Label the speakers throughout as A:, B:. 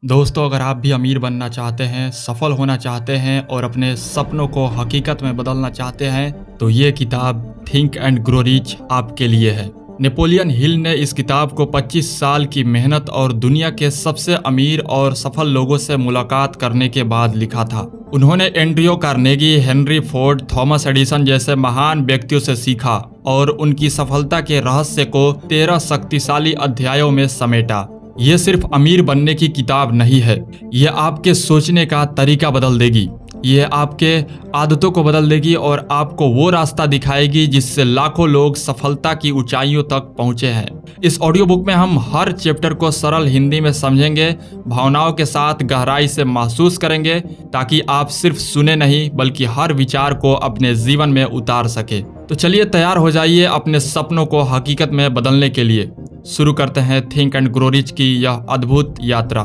A: दोस्तों, अगर आप भी अमीर बनना चाहते हैं, सफल होना चाहते हैं और अपने सपनों को हकीकत में बदलना चाहते हैं, तो ये किताब थिंक एंड ग्रो रिच आपके लिए है। नेपोलियन हिल ने इस किताब को 25 साल की मेहनत और दुनिया के सबसे अमीर और सफल लोगों से मुलाकात करने के बाद लिखा था। उन्होंने Andrew Carnegie, Henry Ford, Thomas Edison जैसे महान व्यक्तियों से सीखा और उनकी सफलता के रहस्य को 13 शक्तिशाली अध्यायों में समेटा। ये सिर्फ अमीर बनने की किताब नहीं है, ये आपके सोचने का तरीका बदल देगी, ये आपके आदतों को बदल देगी और आपको वो रास्ता दिखाएगी जिससे लाखों लोग सफलता की ऊंचाइयों तक पहुंचे हैं। इस ऑडियो बुक में हम हर चैप्टर को सरल हिंदी में समझेंगे, भावनाओं के साथ गहराई से महसूस करेंगे, ताकि आप सिर्फ सुने नहीं बल्कि हर विचार को अपने जीवन में उतार सके। तो चलिए तैयार हो जाइए अपने सपनों को हकीकत में बदलने के लिए। शुरू करते हैं थिंक एंड ग्रो रिच की यह अद्भुत यात्रा।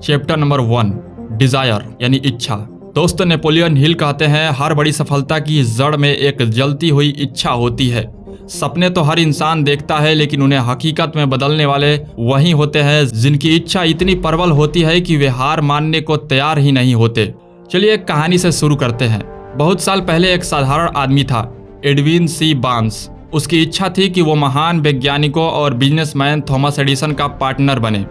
A: चैप्टर नंबर 1, डिजायर यानी इच्छा। दोस्तों, नेपोलियन हिल कहते हैं, हर बड़ी सफलता की जड़ में एक जलती हुई इच्छा होती है। सपने तो हर इंसान देखता है, लेकिन उन्हें हकीकत में बदलने वाले वही होते हैं जिनकी इच्छा इतनी प्रबल होती है कि वे हार मानने को तैयार ही नहीं होते। चलिए एक कहानी से शुरू करते हैं। बहुत साल पहले एक साधारण आदमी था, एडविन सी बार्न्स। उसकी इच्छा थी कि वो महान वैज्ञानिकों और बिजनेसमैन थॉमस एडिसन का पार्टनर बने।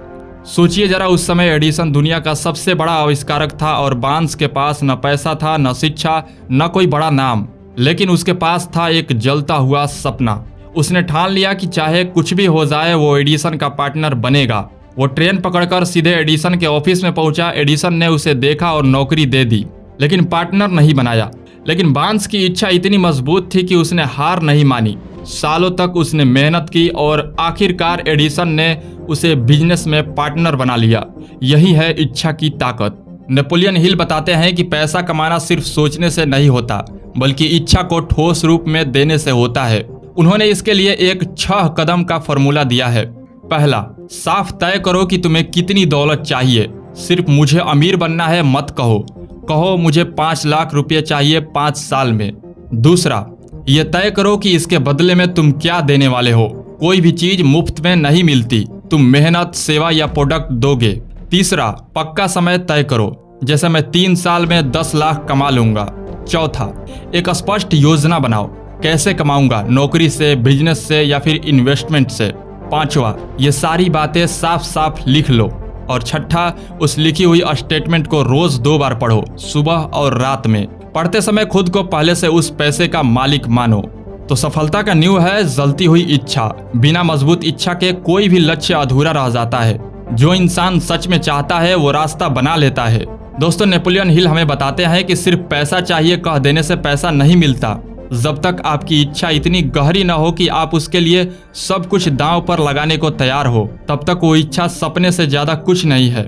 A: सोचिए जरा, उस समय एडिसन दुनिया का सबसे बड़ा आविष्कारक था और बार्न्स के पास न पैसा था, न शिक्षा, न कोई बड़ा नाम, लेकिन उसके पास था एक जलता हुआ सपना। उसने ठान लिया कि चाहे कुछ भी हो जाए वो एडिसन का पार्टनर बनेगा। वो ट्रेन पकड़कर सीधे एडिसन के ऑफिस में पहुंचा। एडिसन ने उसे देखा और नौकरी दे दी, लेकिन पार्टनर नहीं बनाया। लेकिन बार्न्स की इच्छा इतनी मजबूत थी कि उसने हार नहीं मानी। सालों तक उसने मेहनत की और आखिरकार एडिसन ने उसे बिजनेस में पार्टनर बना लिया। यही है इच्छा की ताकत। नेपोलियन हिल बताते हैं कि पैसा कमाना सिर्फ सोचने से नहीं होता, बल्कि इच्छा को ठोस रूप में देने से होता है। उन्होंने इसके लिए एक 6 कदम का फॉर्मूला दिया है। पहला, साफ तय करो कि तुम्हें कितनी दौलत चाहिए। सिर्फ मुझे अमीर बनना है मत कहो, कहो मुझे 5 लाख रुपये चाहिए 5 साल में। दूसरा, ये तय करो कि इसके बदले में तुम क्या देने वाले हो। कोई भी चीज मुफ्त में नहीं मिलती, तुम मेहनत, सेवा या प्रोडक्ट दोगे। तीसरा, पक्का समय तय करो, जैसे मैं 3 साल में 10 लाख कमा लूंगा। चौथा, एक स्पष्ट योजना बनाओ, कैसे कमाऊंगा, नौकरी से, बिजनेस से या फिर इन्वेस्टमेंट से। पांचवा, ये सारी बातें साफ साफ लिख लो। और छठा, उस लिखी हुई स्टेटमेंट को रोज 2 बार पढ़ो, सुबह और रात में। पढ़ते समय खुद को पहले से उस पैसे का मालिक मानो। तो सफलता का नींव है जलती हुई इच्छा। बिना मजबूत इच्छा के कोई भी लक्ष्य अधूरा रह जाता है। जो इंसान सच में चाहता है वो रास्ता बना लेता है। दोस्तों, नेपोलियन हिल हमें बताते हैं कि सिर्फ पैसा चाहिए कह देने से पैसा नहीं मिलता। जब तक आपकी इच्छा इतनी गहरी न हो कि आप उसके लिए सब कुछ दांव पर लगाने को तैयार हो, तब तक वो इच्छा सपने से ज्यादा कुछ नहीं है।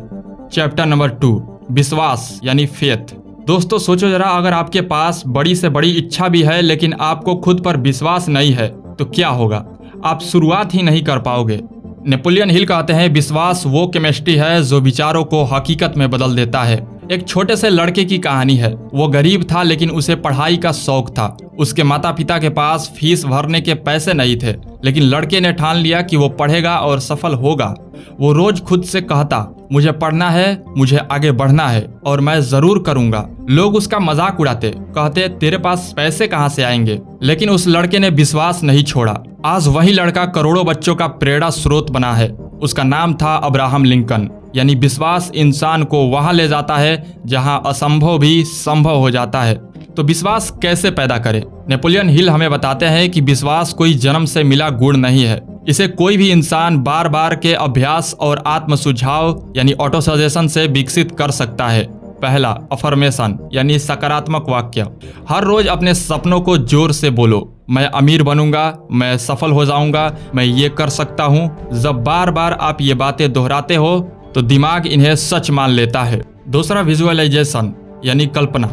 A: चैप्टर नंबर 2, विश्वास यानी फेथ। दोस्तों सोचो जरा, अगर आपके पास बड़ी से बड़ी इच्छा भी है लेकिन आपको खुद पर विश्वास नहीं है तो क्या होगा? आप शुरुआत ही नहीं कर पाओगे। नेपोलियन हिल कहते हैं, विश्वास वो केमिस्ट्री है जो विचारों को हकीकत में बदल देता है। एक छोटे से लड़के की कहानी है। वो गरीब था लेकिन उसे पढ़ाई का शौक था। उसके माता पिता के पास फीस भरने के पैसे नहीं थे, लेकिन लड़के ने ठान लिया कि वो पढ़ेगा और सफल होगा। वो रोज खुद से कहता, मुझे पढ़ना है, मुझे आगे बढ़ना है और मैं जरूर करूंगा। लोग उसका मजाक उड़ाते, कहते तेरे पास पैसे कहाँ से आएंगे, लेकिन उस लड़के ने विश्वास नहीं छोड़ा। आज वही लड़का करोड़ों बच्चों का प्रेरणा स्रोत बना है। उसका नाम था अब्राहम लिंकन। यानी विश्वास इंसान को वहां ले जाता है जहां असंभव भी संभव हो जाता है। तो विश्वास कैसे पैदा करें? नेपोलियन हिल हमें बताते हैं कि विश्वास कोई जन्म से मिला गुण नहीं है। इसे कोई भी इंसान बार बार के अभ्यास और आत्म सुझाव यानी ऑटो सजेशन से विकसित कर सकता है। पहला, अफर्मेशन यानी सकारात्मक वाक्य। हर रोज अपने सपनों को जोर से बोलो, मैं अमीर बनूंगा, मैं सफल हो जाऊंगा, मैं ये कर सकता हूँ। जब बार बार आप ये बातें दोहराते हो तो दिमाग इन्हें सच मान लेता है। दूसरा, विजुअलाइजेशन यानी कल्पना।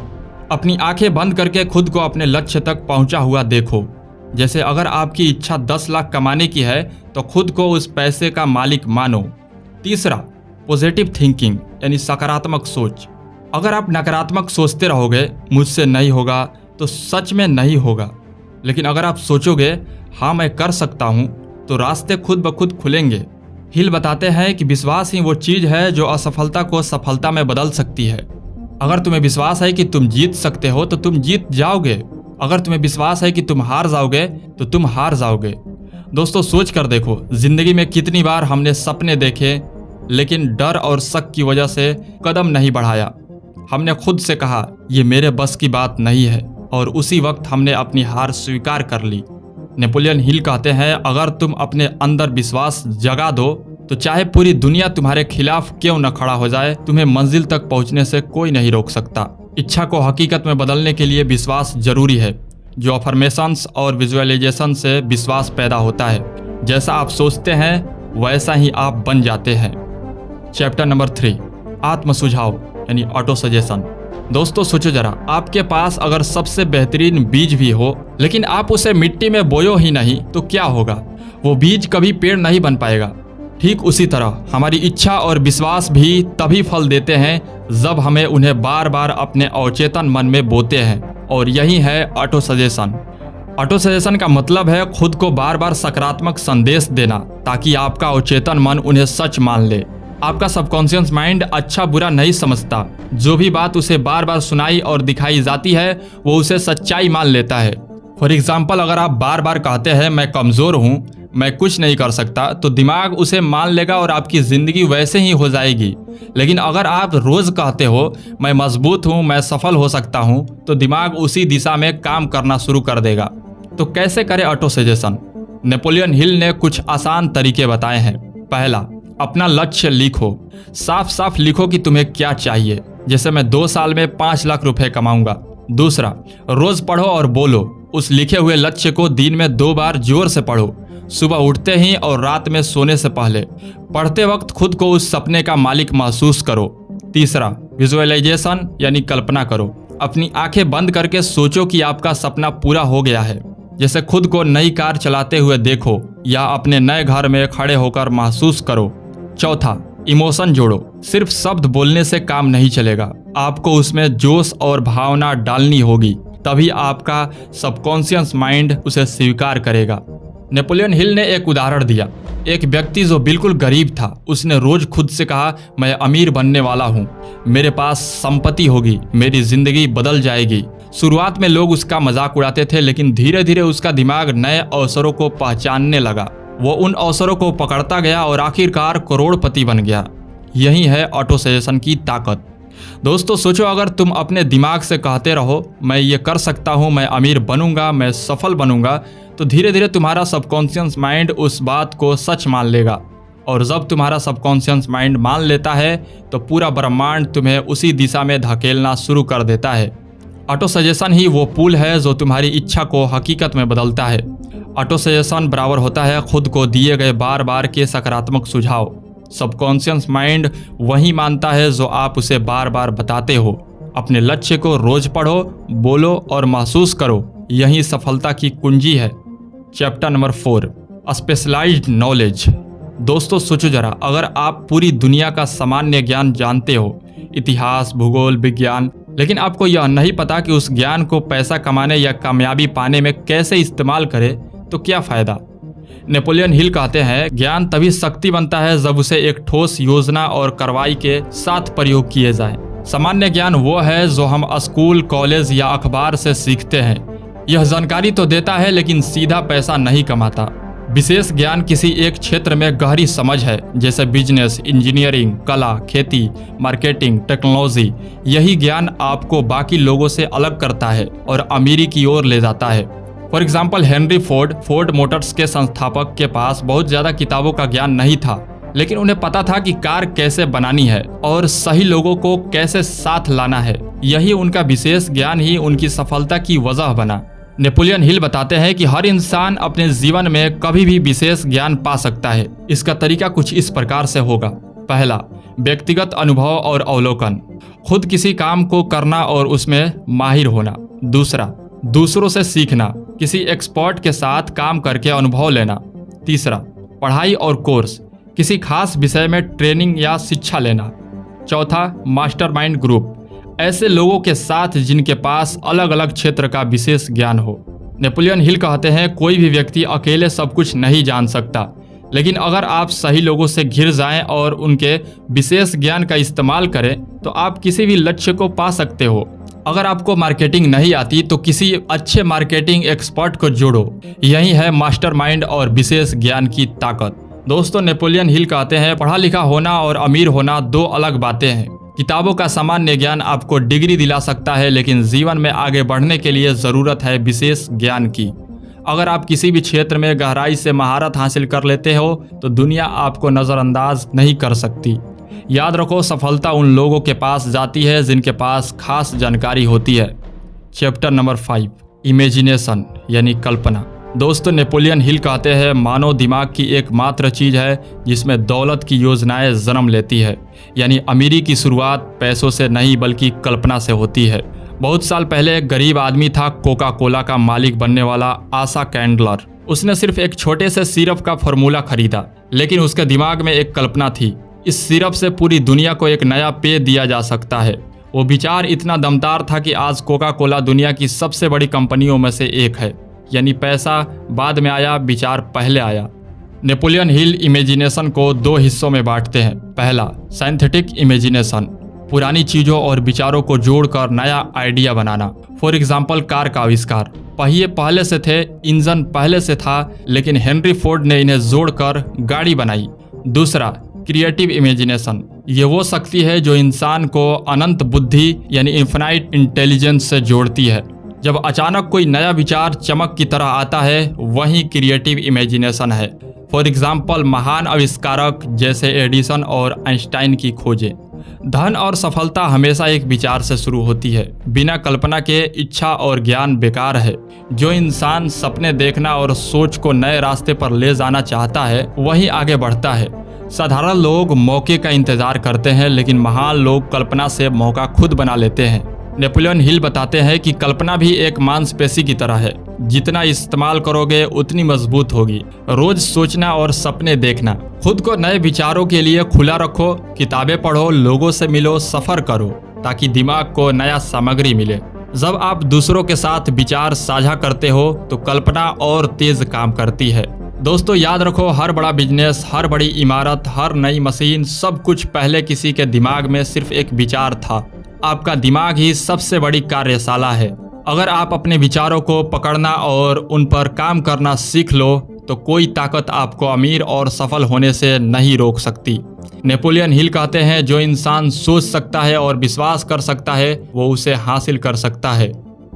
A: अपनी आंखें बंद करके खुद को अपने लक्ष्य तक पहुंचा हुआ देखो। जैसे अगर आपकी इच्छा 10 लाख कमाने की है तो खुद को उस पैसे का मालिक मानो। तीसरा, पॉजिटिव थिंकिंग यानी सकारात्मक सोच। अगर आप नकारात्मक सोचते रहोगे, मुझसे नहीं होगा, तो सच में नहीं होगा। लेकिन अगर आप सोचोगे हाँ मैं कर सकता हूँ, तो रास्ते खुद ब खुद खुलेंगे। हिल बताते हैं कि विश्वास ही वो चीज है जो असफलता को सफलता में बदल सकती है। अगर तुम्हें विश्वास है कि तुम जीत सकते हो तो तुम जीत जाओगे। अगर तुम्हें विश्वास है कि तुम हार जाओगे तो तुम हार जाओगे। दोस्तों सोच कर देखो, जिंदगी में कितनी बार हमने सपने देखे लेकिन डर और शक की वजह से कदम नहीं बढ़ाया। हमने खुद से कहा ये मेरे बस की बात नहीं है और उसी वक्त हमने अपनी हार स्वीकार कर ली। नेपोलियन हिल कहते हैं अगर तुम अपने अंदर विश्वास जगा दो तो चाहे पूरी दुनिया तुम्हारे खिलाफ क्यों न खड़ा हो जाए, तुम्हें मंजिल तक पहुंचने से कोई नहीं रोक सकता। इच्छा को हकीकत में बदलने के लिए विश्वास जरूरी है। जो अफर्मेशंस और विजुअलाइजेशन से विश्वास पैदा होता है, जैसा आप सोचते हैं वैसा ही आप बन जाते हैं। चैप्टर नंबर 3, आत्म सुझाव यानी ऑटो सजेशन। दोस्तों सोचो जरा, आपके पास अगर सबसे बेहतरीन बीज भी हो लेकिन आप उसे मिट्टी में बोयो ही नहीं तो क्या होगा? वो बीज कभी पेड़ नहीं बन पाएगा। ठीक उसी तरह हमारी इच्छा और विश्वास भी तभी फल देते हैं जब हमें उन्हें बार बार अपने अवचेतन मन में बोते हैं, और यही है ऑटो सजेशन। ऑटो सजेशन का मतलब है खुद को बार बार सकारात्मक संदेश देना ताकि आपका अवचेतन मन उन्हें सच मान ले। आपका सबकॉन्शियस माइंड अच्छा बुरा नहीं समझता। जो भी बात उसे बार बार सुनाई और दिखाई जाती है वो उसे सच्चाई मान लेता है। फॉर एग्जाम्पल, अगर आप बार बार कहते हैं मैं कमज़ोर हूँ, मैं कुछ नहीं कर सकता, तो दिमाग उसे मान लेगा और आपकी ज़िंदगी वैसे ही हो जाएगी। लेकिन अगर आप रोज़ कहते हो मैं मजबूत हूँ, मैं सफल हो सकता हूँ, तो दिमाग उसी दिशा में काम करना शुरू कर देगा। तो कैसे करें ऑटो सजेशन? नेपोलियन हिल ने कुछ आसान तरीके बताए हैं। पहला, अपना लक्ष्य लिखो। साफ साफ लिखो कि तुम्हें क्या चाहिए, जैसे मैं 2 साल में 5 लाख रुपए कमाऊंगा। दूसरा, रोज पढ़ो और बोलो। उस लिखे हुए लक्ष्य को दिन में 2 बार जोर से पढ़ो, सुबह उठते ही और रात में सोने से पहले। पढ़ते वक्त खुद को उस सपने का मालिक महसूस करो। तीसरा, विजुअलाइजेशन यानी कल्पना करो। अपनी आंखें बंद करके सोचो कि आपका सपना पूरा हो गया है, जैसे खुद को नई कार चलाते हुए देखो या अपने नए घर में खड़े होकर महसूस करो। चौथा, इमोशन जोड़ो। सिर्फ शब्द बोलने से काम नहीं चलेगा, आपको उसमें जोश और भावना डालनी होगी, तभी आपका सबकॉन्शियस माइंड उसे स्वीकार करेगा। नेपोलियन हिल ने एक उदाहरण दिया। एक व्यक्ति जो बिल्कुल गरीब था, उसने रोज खुद से कहा मैं अमीर बनने वाला हूँ, मेरे पास संपत्ति होगी, मेरी जिंदगी बदल जाएगी। शुरुआत में लोग उसका मजाक उड़ाते थे, लेकिन धीरे धीरे उसका दिमाग नए अवसरों को पहचानने लगा। वो उन अवसरों को पकड़ता गया और आखिरकार करोड़पति बन गया। यही है ऑटो सजेशन की ताकत। दोस्तों सोचो, अगर तुम अपने दिमाग से कहते रहो मैं ये कर सकता हूँ, मैं अमीर बनूंगा, मैं सफल बनूंगा, तो धीरे धीरे तुम्हारा सबकॉन्शियस माइंड उस बात को सच मान लेगा। और जब तुम्हारा सबकॉन्शियस माइंड मान लेता है तो पूरा ब्रह्मांड तुम्हें उसी दिशा में धकेलना शुरू कर देता है। ऑटो सजेशन ही वो पुल है जो तुम्हारी इच्छा को हकीकत में बदलता है। ऑटो सजेशन बराबर होता है खुद को दिए गए बार बार के सकारात्मक सुझाव। सबकॉन्शियस माइंड वही मानता है जो आप उसे बार बार बताते हो। अपने लक्ष्य को रोज पढ़ो, बोलो और महसूस करो, यही सफलता की कुंजी है। Chapter number 4, specialised knowledge. दोस्तों सोचो जरा, अगर आप पूरी दुनिया का सामान्य ज्ञान जानते हो, इतिहास, भूगोल, विज्ञान, लेकिन आपको यह नहीं पता कि उस ज्ञान को पैसा कमाने या कामयाबी पाने में कैसे इस्तेमाल करें, तो क्या फायदा? नेपोलियन हिल कहते हैं ज्ञान तभी शक्ति बनता है जब उसे एक ठोस योजना और कार्रवाई के साथ प्रयोग किए जाए। सामान्य ज्ञान वो है जो हम स्कूल, कॉलेज या अखबार से सीखते हैं। यह जानकारी तो देता है लेकिन सीधा पैसा नहीं कमाता। विशेष ज्ञान किसी एक क्षेत्र में गहरी समझ है, जैसे बिजनेस, इंजीनियरिंग, कला, खेती, मार्केटिंग, टेक्नोलॉजी। यही ज्ञान आपको बाकी लोगों से अलग करता है और अमीरी की ओर ले जाता है। For example, Henry Ford Motors के संस्थापक के पास बहुत ज़्यादा किताबों का ज्ञान नहीं था, लेकिन उन्हें पता था कि कार कैसे बनानी है और सही लोगों को कैसे साथ लाना है। यही उनका विशेष ज्ञान ही उनकी सफलता की वजह बना। नेपोलियन हिल बताते हैं कि हर इंसान अपने जीवन में कभी भी विशेष ज्ञान पा सकता है। इसका तरीका कुछ इस प्रकार से होगा। पहला, व्यक्तिगत अनुभव और अवलोकन। खुद किसी काम को करना और उसमें माहिर होना। दूसरा, दूसरों से सीखना, किसी एक्सपर्ट के साथ काम करके अनुभव लेना। तीसरा, पढ़ाई और कोर्स, किसी खास विषय में ट्रेनिंग या शिक्षा लेना। चौथा, मास्टरमाइंड ग्रुप, ऐसे लोगों के साथ जिनके पास अलग अलग क्षेत्र का विशेष ज्ञान हो। नेपोलियन हिल कहते हैं कोई भी व्यक्ति अकेले सब कुछ नहीं जान सकता। लेकिन अगर आप सही लोगों से घिर जाएं और उनके विशेष ज्ञान का इस्तेमाल करें तो आप किसी भी लक्ष्य को पा सकते हो। अगर आपको मार्केटिंग नहीं आती तो किसी अच्छे मार्केटिंग एक्सपर्ट को जोड़ो। यही है मास्टरमाइंड और विशेष ज्ञान की ताकत। दोस्तों, नेपोलियन हिल कहते हैं, पढ़ा लिखा होना और अमीर होना दो अलग बातें हैं। किताबों का सामान्य ज्ञान आपको डिग्री दिला सकता है, लेकिन जीवन में आगे बढ़ने के लिए ज़रूरत है विशेष ज्ञान की। अगर आप किसी भी क्षेत्र में गहराई से महारत हासिल कर लेते हो तो दुनिया आपको नज़रअंदाज नहीं कर सकती। याद रखो, सफलता उन लोगों के पास जाती है जिनके पास खास जानकारी होती है। चैप्टर नंबर 5, इमेजिनेशन यानी कल्पना। दोस्तों, नेपोलियन हिल कहते हैं, मानव दिमाग की एकमात्र चीज़ है जिसमें दौलत की योजनाएं जन्म लेती है। यानी अमीरी की शुरुआत पैसों से नहीं बल्कि कल्पना से होती है। बहुत साल पहले एक गरीब आदमी था, कोका कोला का मालिक बनने वाला आशा कैंडलर। उसने सिर्फ एक छोटे से सिरप का फॉर्मूला खरीदा, लेकिन उसके दिमाग में एक कल्पना थी, इस सिरप से पूरी दुनिया को एक नया पेय दिया जा सकता है। वो विचार इतना दमदार था कि आज कोका कोला दुनिया की सबसे बड़ी कंपनियों में से एक है। यानी पैसा बाद में आया, विचार पहले आया। नेपोलियन हिल इमेजिनेशन को दो हिस्सों में बांटते हैं। पहला, सिंथेटिक इमेजिनेशन, पुरानी चीज़ों और विचारों को जोड़कर नया idea banana. For example, car का आविष्कार। पहिए पहले से थे, इंजन पहले से था, लेकिन हेनरी फोर्ड ने इन्हें जोड़कर गाड़ी बनाई। दूसरा, क्रिएटिव इमेजिनेशन। ये वो शक्ति है जो इंसान को अनंत बुद्धि यानी इन्फिनाइट इंटेलिजेंस से जोड़ती है। जब अचानक कोई नया विचार चमक की तरह आता है, वही क्रिएटिव इमेजिनेशन है। फॉर एग्जाम्पल, महान आविष्कारक जैसे एडिसन और आइंस्टाइन की खोजें। धन और सफलता हमेशा एक विचार से शुरू होती है। बिना कल्पना के इच्छा और ज्ञान बेकार है। जो इंसान सपने देखना और सोच को नए रास्ते पर ले जाना चाहता है, वही आगे बढ़ता है। साधारण लोग मौके का इंतजार करते हैं, लेकिन महान लोग कल्पना से मौका खुद बना लेते हैं। नेपोलियन हिल बताते हैं कि कल्पना भी एक मांसपेशी की तरह है, जितना इस्तेमाल करोगे उतनी मजबूत होगी। रोज सोचना और सपने देखना। खुद को नए विचारों के लिए खुला रखो, किताबें पढ़ो, लोगों से मिलो, सफर करो, ताकि दिमाग को नया सामग्री मिले। जब आप दूसरों के साथ विचार साझा करते हो तो कल्पना और तेज काम करती है। दोस्तों, याद रखो, हर बड़ा बिजनेस, हर बड़ी इमारत, हर नई मशीन, सब कुछ पहले किसी के दिमाग में सिर्फ एक विचार था। आपका दिमाग ही सबसे बड़ी कार्यशाला है। अगर आप अपने विचारों को पकड़ना और उन पर काम करना सीख लो तो कोई ताकत आपको अमीर और सफल होने से नहीं रोक सकती। नेपोलियन हिल कहते हैं, जो इंसान सोच सकता है और विश्वास कर सकता है, वो उसे हासिल कर सकता है।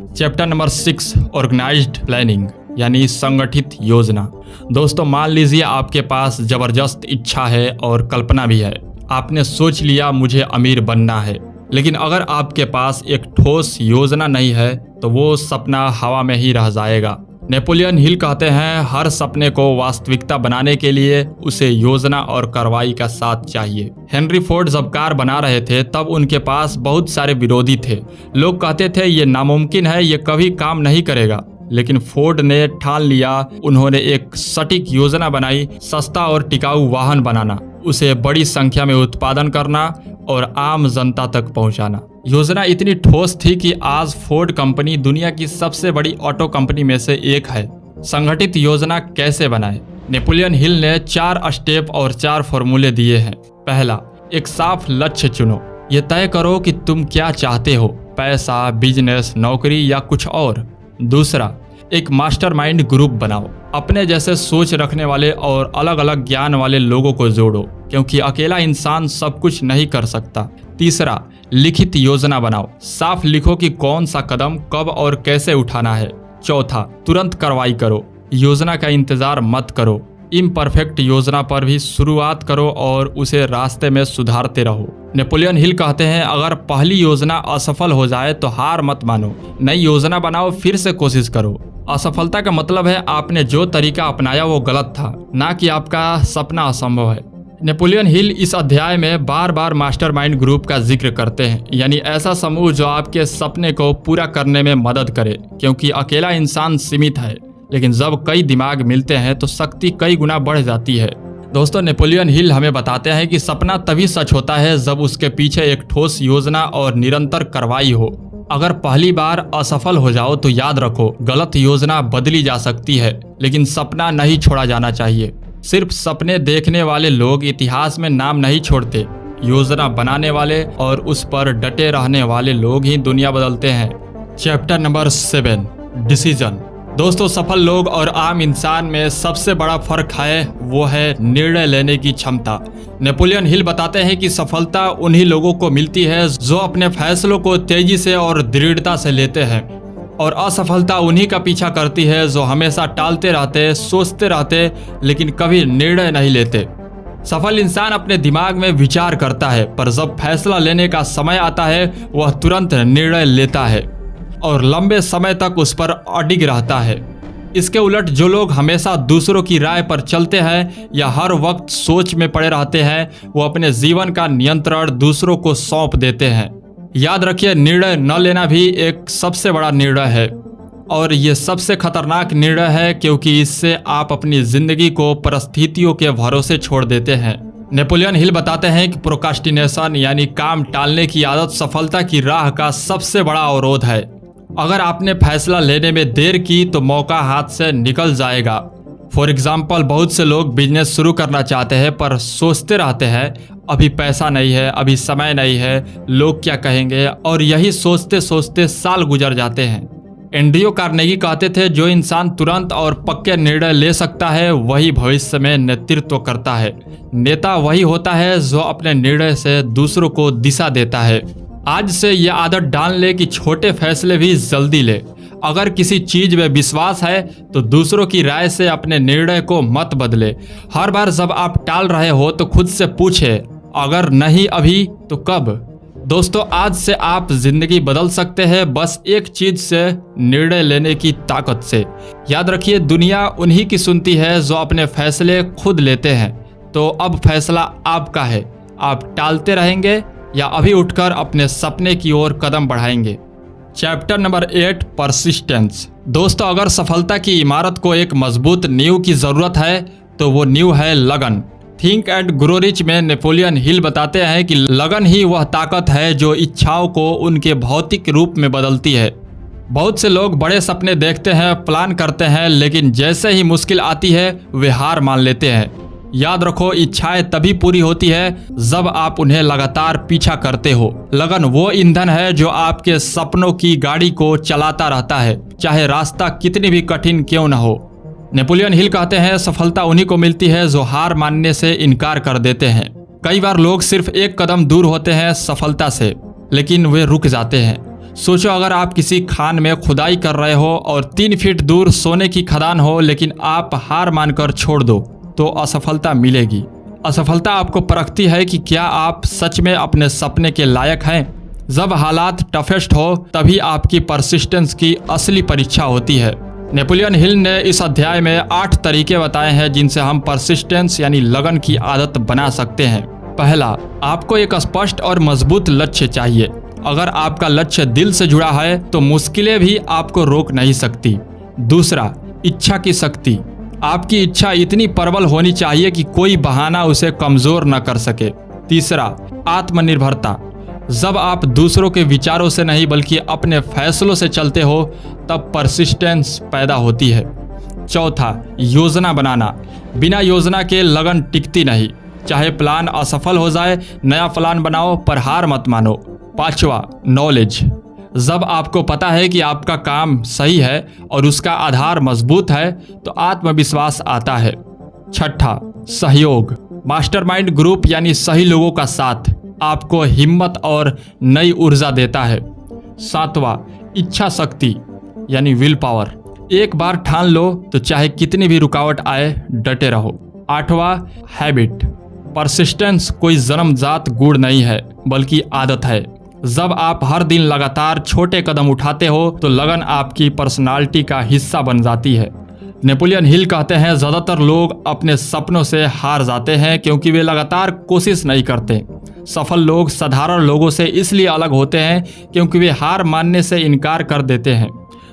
A: चैप्टर नंबर 6, ऑर्गेनाइज्ड प्लानिंग यानी संगठित योजना। दोस्तों, मान लीजिए आपके पास जबरदस्त इच्छा है और कल्पना भी है। आपने सोच लिया मुझे अमीर बनना है, लेकिन अगर आपके पास एक ठोस योजना नहीं है तो वो सपना हवा में ही रह जाएगा। नेपोलियन हिल कहते हैं, हर सपने को वास्तविकता बनाने के लिए उसे योजना और कार्रवाई का साथ चाहिए। हेनरी फोर्ड जब कार बना रहे थे तब उनके पास बहुत सारे विरोधी थे। लोग कहते थे ये नामुमकिन है, ये कभी काम नहीं करेगा। लेकिन फोर्ड ने ठान लिया। उन्होंने एक सटीक योजना बनाई, सस्ता और टिकाऊ वाहन बनाना, उसे बड़ी संख्या में उत्पादन करना और आम जनता तक पहुंचाना। योजना इतनी ठोस थी कि आज फोर्ड कंपनी दुनिया की सबसे बड़ी ऑटो कंपनी में से एक है। संगठित योजना कैसे बनाएं? नेपोलियन हिल ने 4 स्टेप और 4 फॉर्मूले दिए हैं। पहला, एक साफ लक्ष्य चुनो। ये तय करो कि तुम क्या चाहते हो, पैसा, बिजनेस, नौकरी या कुछ और। दूसरा, एक मास्टरमाइंड ग्रुप बनाओ। अपने जैसे सोच रखने वाले और अलग अलग ज्ञान वाले लोगों को जोड़ो, क्योंकि अकेला इंसान सब कुछ नहीं कर सकता। तीसरा, लिखित योजना बनाओ। साफ लिखो कि कौन सा कदम कब और कैसे उठाना है। चौथा, तुरंत कार्रवाई करो। योजना का इंतजार मत करो। इम्परफेक्ट योजना पर भी शुरुआत करो और उसे रास्ते में सुधारते रहो। नेपोलियन हिल कहते हैं, अगर पहली योजना असफल हो जाए तो हार मत मानो, नई योजना बनाओ, फिर से कोशिश करो। असफलता का मतलब है आपने जो तरीका अपनाया वो गलत था, ना कि आपका सपना असंभव है। नेपोलियन हिल इस अध्याय में बार बार मास्टरमाइंड ग्रुप का जिक्र करते हैं, यानी ऐसा समूह जो आपके सपने को पूरा करने में मदद करे, क्योंकि अकेला इंसान सीमित है, लेकिन जब कई दिमाग मिलते हैं तो शक्ति कई गुना बढ़ जाती है। दोस्तों, नेपोलियन हिल हमें बताते हैं कि सपना तभी सच होता है जब उसके पीछे एक ठोस योजना और निरंतर कार्रवाई हो। अगर पहली बार असफल हो जाओ तो याद रखो, गलत योजना बदली जा सकती है, लेकिन सपना नहीं छोड़ा जाना चाहिए। सिर्फ सपने देखने वाले लोग इतिहास में नाम नहीं छोड़ते, योजना बनाने वाले और उस पर डटे रहने वाले लोग ही दुनिया बदलते हैं। Chapter number 7, decision. दोस्तों, सफल लोग और आम इंसान में सबसे बड़ा फर्क है वो है निर्णय लेने की क्षमता। नेपोलियन हिल बताते हैं कि सफलता उन्हीं लोगों को मिलती है जो अपने फैसलों को तेजी से और दृढ़ता से लेते हैं, और असफलता उन्हीं का पीछा करती है जो हमेशा टालते रहते, सोचते रहते, लेकिन कभी निर्णय नहीं लेते। सफल इंसान अपने दिमाग में विचार करता है, पर जब फैसला लेने का समय आता है वह तुरंत निर्णय लेता है और लंबे समय तक उस पर अडिग रहता है। इसके उलट जो लोग हमेशा दूसरों की राय पर चलते हैं या हर वक्त सोच में पड़े रहते हैं, वो अपने जीवन का नियंत्रण दूसरों को सौंप देते हैं। याद रखिए, निर्णय न लेना भी एक सबसे बड़ा निर्णय है, और ये सबसे खतरनाक निर्णय है क्योंकि इससे आप अपनी जिंदगी को परिस्थितियों के भरोसे छोड़ देते हैं। नेपोलियन हिल बताते हैं कि प्रोक्रास्टिनेशन यानी काम टालने की आदत सफलता की राह का सबसे बड़ा अवरोध है। अगर आपने फैसला लेने में देर की तो मौका हाथ से निकल जाएगा। फॉर एग्जाम्पल, बहुत से लोग बिजनेस शुरू करना चाहते हैं पर सोचते रहते हैं अभी पैसा नहीं है, अभी समय नहीं है, लोग क्या कहेंगे, और यही सोचते सोचते साल गुजर जाते हैं। एंड्रियो कार्नेगी कहते थे, जो इंसान तुरंत और पक्के निर्णय ले सकता है वही भविष्य में नेतृत्व करता है। नेता वही होता है जो अपने निर्णय से दूसरों को दिशा देता है। आज से यह आदत डाल ले कि छोटे फैसले भी जल्दी ले। अगर किसी चीज में विश्वास है तो दूसरों की राय से अपने निर्णय को मत बदले। हर बार जब आप टाल रहे हो तो खुद से पूछे, अगर नहीं अभी तो कब। दोस्तों, आज से आप जिंदगी बदल सकते हैं बस एक चीज से, निर्णय लेने की ताकत से। याद रखिए, दुनिया उन्हीं की सुनती है जो अपने फैसले खुद लेते हैं। तो अब फैसला आपका है, आप टालते रहेंगे या अभी उठकर अपने सपने की ओर कदम बढ़ाएंगे। Chapter number 8, persistence. दोस्तों, अगर सफलता की इमारत को एक मजबूत नींव की जरूरत है तो वो नींव है लगन। थिंक एंड ग्रो रिच में नेपोलियन हिल बताते हैं कि लगन ही वह ताकत है जो इच्छाओं को उनके भौतिक रूप में बदलती है। बहुत से लोग बड़े सपने देखते हैं, प्लान करते हैं, लेकिन जैसे ही मुश्किल आती है वे हार मान लेते हैं। याद रखो, इच्छाएं तभी पूरी होती है जब आप उन्हें लगातार पीछा करते हो। लगन वो ईंधन है जो आपके सपनों की गाड़ी को चलाता रहता है, चाहे रास्ता कितनी भी कठिन क्यों न हो। नेपोलियन हिल कहते हैं, सफलता उन्हीं को मिलती है जो हार मानने से इनकार कर देते हैं। कई बार लोग सिर्फ एक कदम दूर होते हैं सफलता से, लेकिन वे रुक जाते हैं। सोचो, अगर आप किसी खान में खुदाई कर रहे हो और 3 फीट दूर सोने की खदान हो, लेकिन आप हार मानकर छोड़ दो तो असफलता मिलेगी। असफलता आपको परखती है कि क्या आप सच में अपने सपने के लायक हैं। जब हालात टफेस्ट हो तभी आपकी परसिस्टेंस की असली परीक्षा होती है। नेपोलियन हिल ने इस अध्याय में 8 तरीके बताए हैं जिनसे हम परसिस्टेंस यानी लगन की आदत बना सकते हैं। पहला, आपको एक स्पष्ट और मजबूत लक्ष्य चाहिए। अगर आपका लक्ष्य दिल से जुड़ा है तो मुश्किलें भी आपको रोक नहीं सकती। दूसरा, इच्छा की शक्ति। आपकी इच्छा इतनी प्रबल होनी चाहिए कि कोई बहाना उसे कमजोर न कर सके। तीसरा, आत्मनिर्भरता। जब आप दूसरों के विचारों से नहीं बल्कि अपने फैसलों से चलते हो तब परसिस्टेंस पैदा होती है। चौथा, योजना बनाना। बिना योजना के लगन टिकती नहीं। चाहे प्लान असफल हो जाए, नया प्लान बनाओ पर हार मत मानो। पांचवा, नॉलेज। जब आपको पता है कि आपका काम सही है और उसका आधार मजबूत है तो आत्मविश्वास आता है। छठा, सहयोग। मास्टरमाइंड ग्रुप यानी सही लोगों का साथ आपको हिम्मत और नई ऊर्जा देता है। सातवां, इच्छा शक्ति यानी विल पावर। एक बार ठान लो तो चाहे कितनी भी रुकावट आए डटे रहो। आठवां, हैबिट। परसिस्टेंस कोई जन्मजात गुण नहीं है बल्कि आदत है। जब आप हर दिन लगातार छोटे कदम उठाते हो तो लगन आपकी पर्सनालिटी का हिस्सा बन जाती है। नेपोलियन हिल कहते हैं, ज़्यादातर लोग अपने सपनों से हार जाते हैं क्योंकि वे लगातार कोशिश नहीं करते। सफल लोग साधारण लोगों से इसलिए अलग होते हैं क्योंकि वे हार मानने से इनकार कर देते हैं।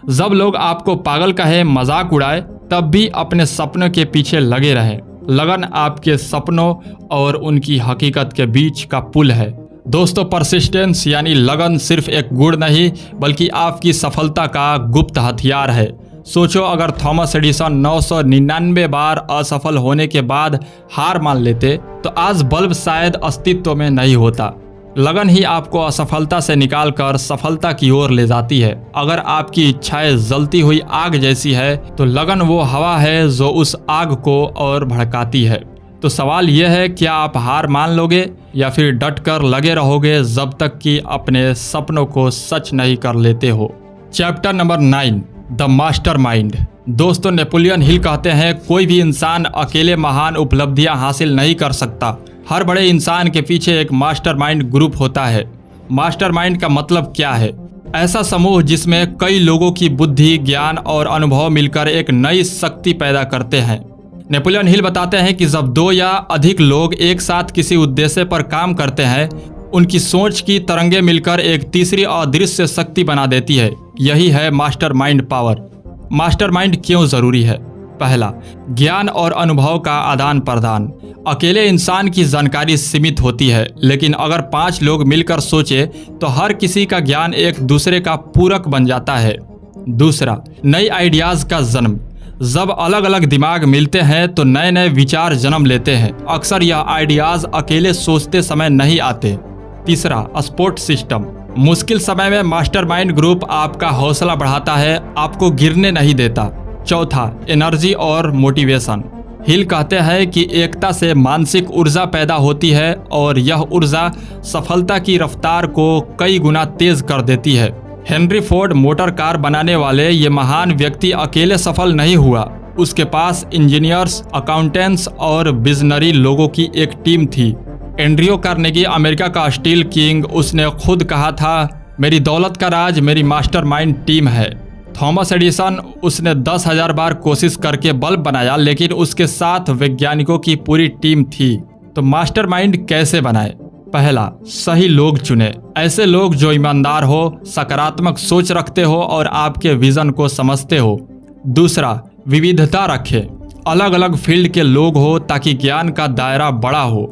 A: जब लोग आपको पागल कहे, मजाक उड़ाए, तब भी अपने सपनों के पीछे लगे रहें। लगन आपके सपनों और उनकी हकीकत के बीच का पुल है। दोस्तों, परसिस्टेंस यानी लगन सिर्फ एक गुण नहीं बल्कि आपकी सफलता का गुप्त हथियार है। सोचो अगर थॉमस एडिसन 999 बार असफल होने के बाद हार मान लेते तो आज बल्ब शायद अस्तित्व में नहीं होता। लगन ही आपको असफलता से निकालकर सफलता की ओर ले जाती है। अगर आपकी इच्छाएं जलती हुई आग जैसी है तो लगन वो हवा है जो उस आग को और भड़काती है। तो सवाल यह है, क्या आप हार मान लोगे या फिर डट कर लगे रहोगे जब तक कि अपने सपनों को सच नहीं कर लेते हो। Chapter number 9, the mastermind. दोस्तों, नेपोलियन हिल कहते हैं कोई भी इंसान अकेले महान उपलब्धियां हासिल नहीं कर सकता। हर बड़े इंसान के पीछे एक मास्टरमाइंड ग्रुप होता है। मास्टरमाइंड का मतलब क्या है? ऐसा समूह जिसमें कई लोगों की बुद्धि, ज्ञान और अनुभव मिलकर एक नई शक्ति पैदा करते हैं। नेपोलियन हिल बताते हैं कि जब 2 या अधिक लोग एक साथ किसी उद्देश्य पर काम करते हैं, उनकी सोच की तरंगें मिलकर एक तीसरी अदृश्य शक्ति बना देती है। यही है मास्टरमाइंड पावर। मास्टरमाइंड क्यों जरूरी है? पहला, ज्ञान और अनुभव का आदान प्रदान। अकेले इंसान की जानकारी सीमित होती है, लेकिन अगर 5 लोग मिलकर सोचे तो हर किसी का ज्ञान एक दूसरे का पूरक बन जाता है। दूसरा, नई आइडियाज का जन्म। जब अलग अलग दिमाग मिलते हैं तो नए नए विचार जन्म लेते हैं। अक्सर यह आइडियाज अकेले सोचते समय नहीं आते। तीसरा, सपोर्ट सिस्टम। मुश्किल समय में मास्टरमाइंड ग्रुप आपका हौसला बढ़ाता है, आपको गिरने नहीं देता। चौथा, एनर्जी और मोटिवेशन। हिल कहते हैं कि एकता से मानसिक ऊर्जा पैदा होती है और यह ऊर्जा सफलता की रफ्तार को कई गुना तेज कर देती है। हेनरी फोर्ड मोटर कार बनाने वाले ये महान व्यक्ति अकेले सफल नहीं हुआ। उसके पास इंजीनियर्स, अकाउंटेंट्स और विजनरी लोगों की एक टीम थी। एंड्रियो कार्नेगी अमेरिका का स्टील किंग, उसने खुद कहा था, मेरी दौलत का राज मेरी मास्टरमाइंड टीम है। थॉमस एडिसन, उसने 10,000 बार कोशिश करके बल्ब बनाया, लेकिन उसके साथ वैज्ञानिकों की पूरी टीम थी। तो मास्टरमाइंड कैसे बनाए? पहला, सही लोग चुने। ऐसे लोग जो ईमानदार हो, सकारात्मक सोच रखते हो और आपके विजन को समझते हो। दूसरा, विविधता रखें। अलग अलग फील्ड के लोग हो ताकि ज्ञान का दायरा बड़ा हो।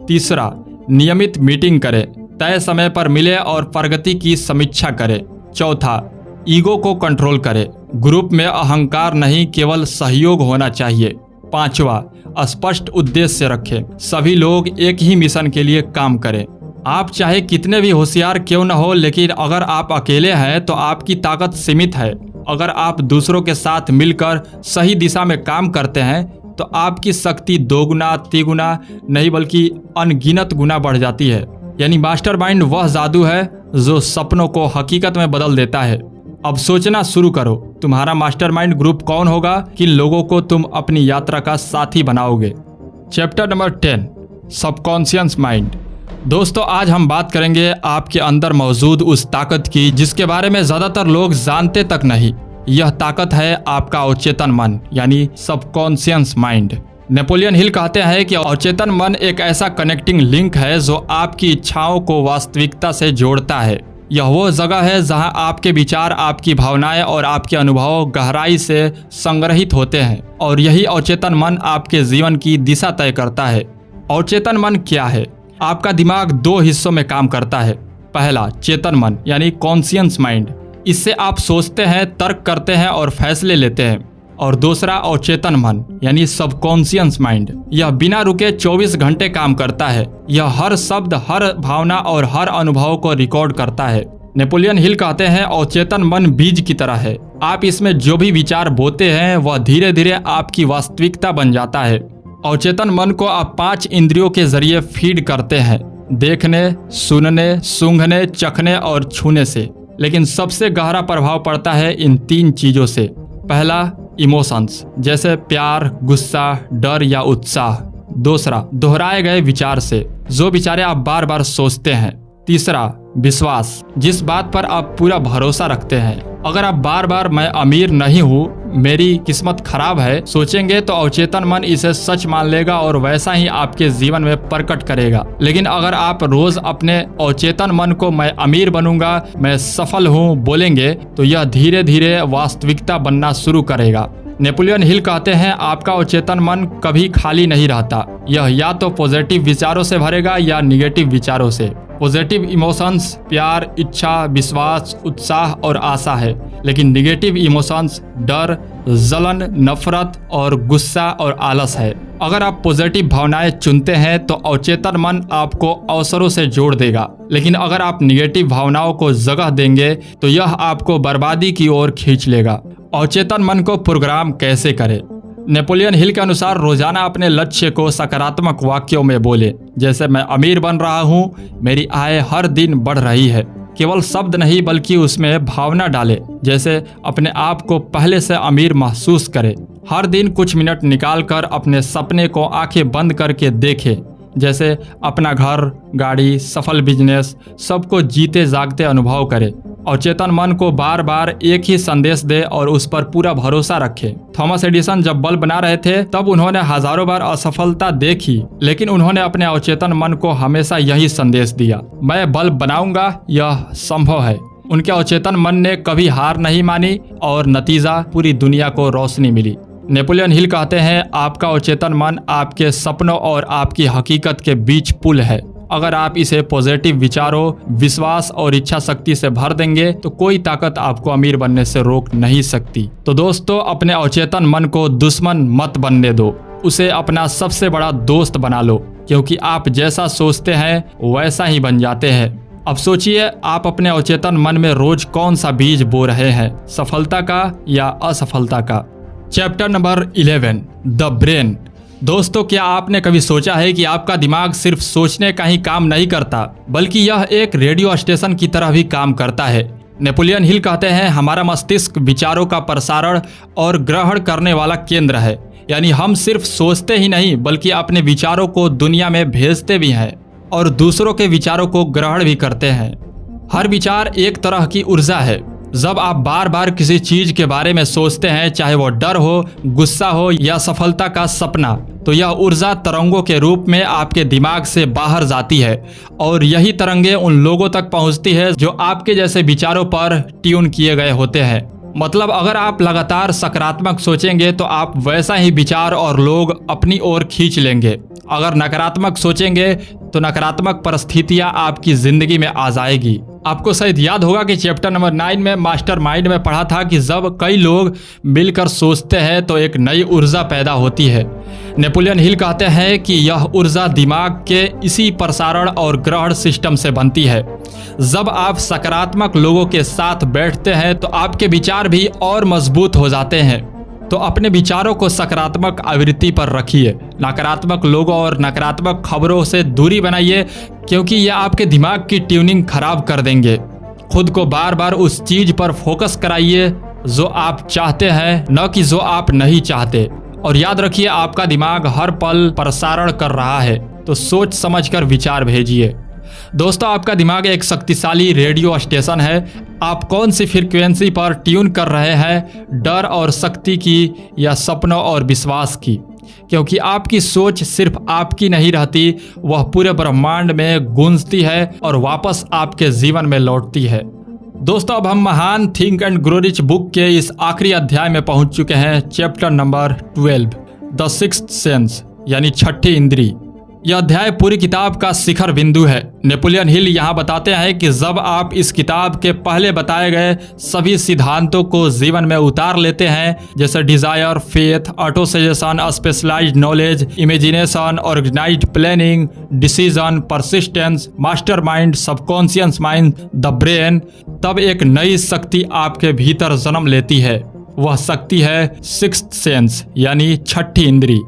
A: तीसरा, नियमित मीटिंग करें, तय समय पर मिले और प्रगति की समीक्षा करें। चौथा, ईगो को कंट्रोल करें। ग्रुप में अहंकार नहीं, केवल सहयोग होना चाहिए। पांचवा, स्पष्ट उद्देश्य रखें। सभी लोग एक ही मिशन के लिए काम करें। आप चाहे कितने भी होशियार क्यों न हो, लेकिन अगर आप अकेले हैं तो आपकी ताकत सीमित है। अगर आप दूसरों के साथ मिलकर सही दिशा में काम करते हैं तो आपकी शक्ति 2 गुना, 3 गुना नहीं बल्कि अनगिनत गुना बढ़ जाती है। यानी मास्टरमाइंड वह जादू है जो सपनों को हकीकत में बदल देता है। अब सोचना शुरू करो, तुम्हारा मास्टरमाइंड ग्रुप कौन होगा? किन लोगों को तुम अपनी यात्रा का साथी बनाओगे? Chapter number 10, subconscious mind. दोस्तों, आज हम बात करेंगे आपके अंदर मौजूद उस ताकत की जिसके बारे में ज्यादातर लोग जानते तक नहीं। यह ताकत है आपका अवचेतन मन, यानी सबकॉन्शियस माइंड। नेपोलियन हिल कहते हैं कि अवचेतन मन एक ऐसा कनेक्टिंग लिंक है जो आपकी इच्छाओं को वास्तविकता से जोड़ता है। यह वो जगह है जहां आपके विचार, आपकी भावनाएं और आपके अनुभव गहराई से संग्रहित होते हैं, और यही अवचेतन मन आपके जीवन की दिशा तय करता है। अवचेतन मन क्या है? आपका दिमाग 2 हिस्सों में काम करता है। पहला, चेतन मन यानी कॉन्शियस माइंड। इससे आप सोचते हैं, तर्क करते हैं और फैसले लेते हैं। और दूसरा, अवचेतन मन यानी सबकॉन्शियस माइंड। यह बिना रुके 24 घंटे काम करता है। यह हर शब्द, हर भावना और हर अनुभव को रिकॉर्ड करता है। नेपोलियन हिल कहते हैं अवचेतन मन बीज की तरह है। आप इसमें जो भी विचार बोते हैं वह धीरे धीरे आपकी वास्तविकता बन जाता है। अवचेतन मन को आप 5 इंद्रियों के जरिए फीड करते हैं, देखने, सुनने, सूंघने, चखने और छूने से। लेकिन सबसे गहरा प्रभाव पड़ता है इन 3 चीजों से। पहला, इमोशंस, जैसे प्यार, गुस्सा, डर या उत्साह। दूसरा, दोहराए गए विचार से, जो विचारे आप बार बार सोचते हैं। तीसरा, विश्वास, जिस बात पर आप पूरा भरोसा रखते हैं। अगर आप बार बार मैं अमीर नहीं हूँ, मेरी किस्मत खराब है सोचेंगे तो अवचेतन मन इसे सच मान लेगा और वैसा ही आपके जीवन में प्रकट करेगा। लेकिन अगर आप रोज अपने अवचेतन मन को मैं अमीर बनूंगा, मैं सफल हूँ बोलेंगे, तो यह धीरे धीरे वास्तविकता बनना शुरू करेगा। नेपोलियन हिल कहते हैं आपका अवचेतन मन कभी खाली नहीं रहता। यह या तो पॉजिटिव विचारों से भरेगा या निगेटिव विचारों से। पॉजिटिव इमोशंस प्यार, इच्छा, विश्वास, उत्साह और आशा है, लेकिन निगेटिव इमोशंस डर, जलन, नफरत और गुस्सा और आलस है। अगर आप पॉजिटिव भावनाएं चुनते हैं तो अवचेतन मन आपको अवसरों से जोड़ देगा, लेकिन अगर आप निगेटिव भावनाओं को जगह देंगे तो यह आपको बर्बादी की ओर खींच लेगा। अवचेतन मन को प्रोग्राम कैसे करें? नेपोलियन हिल के अनुसार रोजाना अपने लक्ष्य को सकारात्मक वाक्यों में बोले, जैसे मैं अमीर बन रहा हूँ, मेरी आय हर दिन बढ़ रही है। केवल शब्द नहीं बल्कि उसमें भावना डाले, जैसे अपने आप को पहले से अमीर महसूस करें। हर दिन कुछ मिनट निकालकर अपने सपने को आंखें बंद करके देखें, जैसे अपना घर, गाड़ी, सफल बिजनेस, सबको जीते जागते अनुभव करें। अवचेतन मन को बार बार एक ही संदेश दे और उस पर पूरा भरोसा रखे। थॉमस एडिसन जब बल्ब बना रहे थे तब उन्होंने हजारों बार असफलता देखी, लेकिन उन्होंने अपने अवचेतन मन को हमेशा यही संदेश दिया, मैं बल्ब बनाऊंगा, यह संभव है। उनके अवचेतन मन ने कभी हार नहीं मानी और नतीजा पूरी दुनिया को रोशनी मिली। नेपोलियन हिल कहते हैं, आपका अवचेतन मन आपके सपनों और आपकी हकीकत के बीच पुल है। अगर आप इसे पॉजिटिव विचारों, विश्वास और इच्छा शक्ति से भर देंगे तो कोई ताकत आपको अमीर बनने से रोक नहीं सकती। तो दोस्तों, अपने अवचेतन मन को दुश्मन मत बनने दो, उसे अपना सबसे बड़ा दोस्त बना लो, क्योंकि आप जैसा सोचते हैं वैसा ही बन जाते हैं। अब सोचिए, आप अपने अवचेतन मन में रोज कौन सा बीज बो रहे हैं, सफलता का या असफलता का। Chapter number 11, the brain. दोस्तों, क्या आपने कभी सोचा है कि आपका दिमाग सिर्फ सोचने का ही काम नहीं करता, बल्कि यह एक रेडियो स्टेशन की तरह भी काम करता है। नेपोलियन हिल कहते हैं, हमारा मस्तिष्क विचारों का प्रसारण और ग्रहण करने वाला केंद्र है। यानी हम सिर्फ सोचते ही नहीं बल्कि अपने विचारों को दुनिया में भेजते भी हैं और दूसरों के विचारों को ग्रहण भी करते हैं। हर विचार एक तरह की ऊर्जा है। जब आप बार बार किसी चीज के बारे में सोचते हैं, चाहे वो डर हो, गुस्सा हो या सफलता का सपना, तो यह ऊर्जा तरंगों के रूप में आपके दिमाग से बाहर जाती है और यही तरंगे उन लोगों तक पहुंचती है जो आपके जैसे विचारों पर ट्यून किए गए होते हैं। मतलब अगर आप लगातार सकारात्मक सोचेंगे तो आप वैसा ही विचार और लोग अपनी ओर खींच लेंगे। अगर नकारात्मक सोचेंगे तो नकारात्मक परिस्थितियां आपकी जिंदगी में आ जाएगी। आपको शायद याद होगा कि चैप्टर नंबर 9 में मास्टरमाइंड में पढ़ा था कि जब कई लोग मिलकर सोचते हैं तो एक नई ऊर्जा पैदा होती है। नेपोलियन हिल कहते हैं कि यह ऊर्जा दिमाग के इसी प्रसारण और ग्रहण सिस्टम से बनती है। जब आप सकारात्मक लोगों के साथ बैठते हैं तो आपके विचार भी और मजबूत हो जाते हैं। तो अपने विचारों को सकारात्मक आवृत्ति पर रखिए, नकारात्मक लोगों और नकारात्मक खबरों से दूरी बनाइए, क्योंकि ये आपके दिमाग की ट्यूनिंग खराब कर देंगे। खुद को बार बार उस चीज पर फोकस कराइए जो आप चाहते हैं, न कि जो आप नहीं चाहते। और याद रखिए, आपका दिमाग हर पल प्रसारण कर रहा है, तो सोच समझकर विचार भेजिए। दोस्तों, आपका दिमाग एक शक्तिशाली रेडियो स्टेशन है। आप कौन सी फ्रीक्वेंसी पर ट्यून कर रहे हैं, डर और शक्ति की या सपनों और विश्वास की? क्योंकि आपकी सोच सिर्फ आपकी नहीं रहती, वह पूरे ब्रह्मांड में गूंजती है और वापस आपके जीवन में लौटती है। दोस्तों, अब हम महान think and grow rich book के इस आखिरी अध्याय में पहुंच चुके हैं, chapter number 12, the sixth sense, यानी छठी इंद्री। यह अध्याय पूरी किताब का शिखर बिंदु है। नेपोलियन हिल यहाँ बताते हैं कि जब आप इस किताब के पहले बताए गए सभी सिद्धांतों को जीवन में उतार लेते हैं, जैसे desire, faith, autosuggestion, specialised knowledge, imagination, organised planning, decision, persistence, mastermind, subconscious mind, the brain, तब एक नई शक्ति आपके भीतर जन्म लेती है। वह शक्ति है सिक्स्थ सेंस, यानी छठी इंद्री।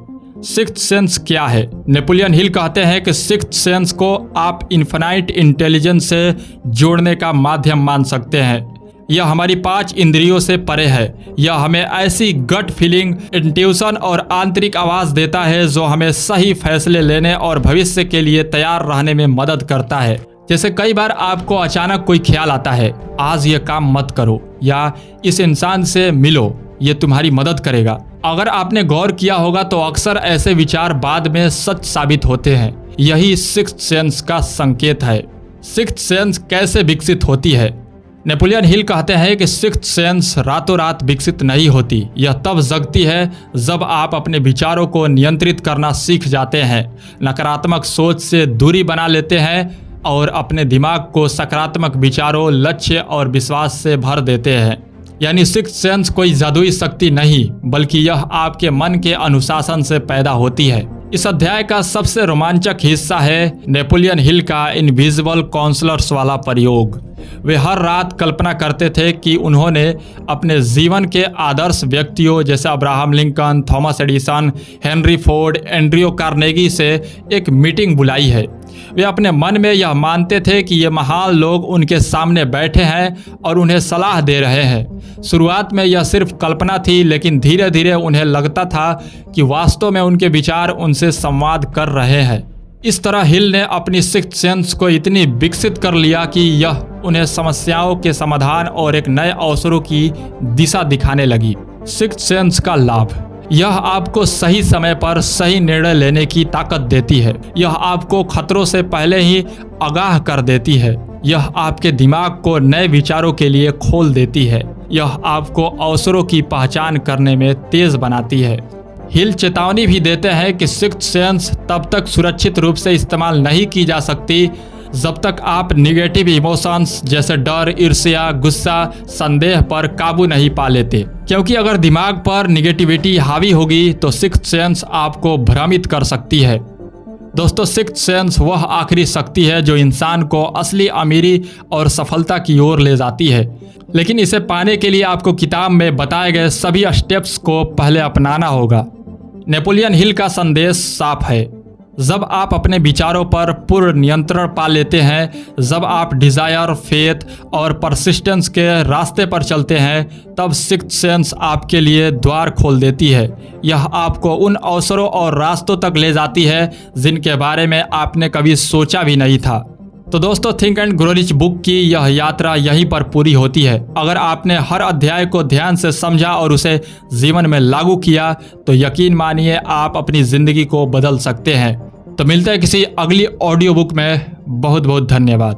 A: सिक्स्थ सेंस क्या है? नेपोलियन हिल कहते हैं कि सिक्स्थ सेंस को आप इन्फिनाइट इंटेलिजेंस से जोड़ने का माध्यम मान सकते हैं। यह हमारी 5 इंद्रियों से परे है। यह हमें ऐसी गट फीलिंग, इंट्यूशन और आंतरिक आवाज देता है जो हमें सही फैसले लेने और भविष्य के लिए तैयार रहने में मदद करता है। जैसे कई बार आपको अचानक कोई ख्याल आता है, आज ये काम मत करो या इस इंसान से मिलो, ये तुम्हारी मदद करेगा। अगर आपने गौर किया होगा तो अक्सर ऐसे विचार बाद में सच साबित होते हैं। यही सिक्स्थ सेंस का संकेत है। सिक्स्थ सेंस कैसे विकसित होती है? नेपोलियन हिल कहते हैं कि सिक्स्थ सेंस रातों रात विकसित नहीं होती। यह तब जगती है जब आप अपने विचारों को नियंत्रित करना सीख जाते हैं, नकारात्मक सोच से दूरी बना लेते हैं, और अपने दिमाग को सकारात्मक विचारों, लक्ष्य और विश्वास से भर देते हैं। यानी सिक्स्थ सेंस कोई जादुई शक्ति नहीं, बल्कि यह आपके मन के अनुशासन से पैदा होती है। इस अध्याय का सबसे रोमांचक हिस्सा है नेपोलियन हिल का इनविजिबल काउंसलर्स वाला प्रयोग। वे हर रात कल्पना करते थे कि उन्होंने अपने जीवन के आदर्श व्यक्तियों जैसे Abraham Lincoln, Thomas Edison, Henry Ford, Andrew Carnegie से एक मीटिंग बुलाई है। वे अपने मन में यह मानते थे कि ये महान लोग उनके सामने बैठे हैं और उन्हें सलाह दे रहे हैं। शुरुआत में यह सिर्फ कल्पना थी, लेकिन धीरे धीरे उन्हें लगता था कि वास्तव में उनके विचार उनसे संवाद कर रहे हैं। इस तरह हिल ने अपनी सिक्स्थ सेंस को इतनी विकसित कर लिया कि यह उन्हें समस्याओं के समाधान और एक नए अवसरों की दिशा दिखाने लगी। सिक्स्थ सेंस का लाभ: यह आपको सही समय पर सही निर्णय लेने की ताकत देती है। यह आपको खतरों से पहले ही आगाह कर देती है। यह आपके दिमाग को नए विचारों के लिए खोल देती है। यह आपको अवसरों की पहचान करने में तेज बनाती है। हिल चेतावनी भी देते हैं कि सिक्स्थ सेंस तब तक सुरक्षित रूप से इस्तेमाल नहीं की जा सकती जब तक आप निगेटिव इमोशंस जैसे डर, ईर्ष्या, गुस्सा, संदेह पर काबू नहीं पा लेते। क्योंकि अगर दिमाग पर निगेटिविटी हावी होगी तो सिक्स्थ सेंस आपको भ्रमित कर सकती है। दोस्तों, सिक्स्थ सेंस वह आखिरी शक्ति है जो इंसान को असली अमीरी और सफलता की ओर ले जाती है। लेकिन इसे पाने के लिए आपको किताब में बताए गए सभी स्टेप्स को पहले अपनाना होगा। नेपोलियन हिल का संदेश साफ है: जब आप अपने विचारों पर पूर्ण नियंत्रण पा लेते हैं, जब आप डिजायर, फेथ और परसिस्टेंस के रास्ते पर चलते हैं, तब सिक्स्थ सेंस आपके लिए द्वार खोल देती है। यह आपको उन अवसरों और रास्तों तक ले जाती है जिनके बारे में आपने कभी सोचा भी नहीं था। तो दोस्तों, think and grow rich book की यह यात्रा यहीं पर पूरी होती है। अगर आपने हर अध्याय को ध्यान से समझा और उसे जीवन में लागू किया तो यकीन मानिए आप अपनी जिंदगी को बदल सकते हैं। तो मिलते हैं किसी अगली ऑडियो बुक में। बहुत बहुत धन्यवाद।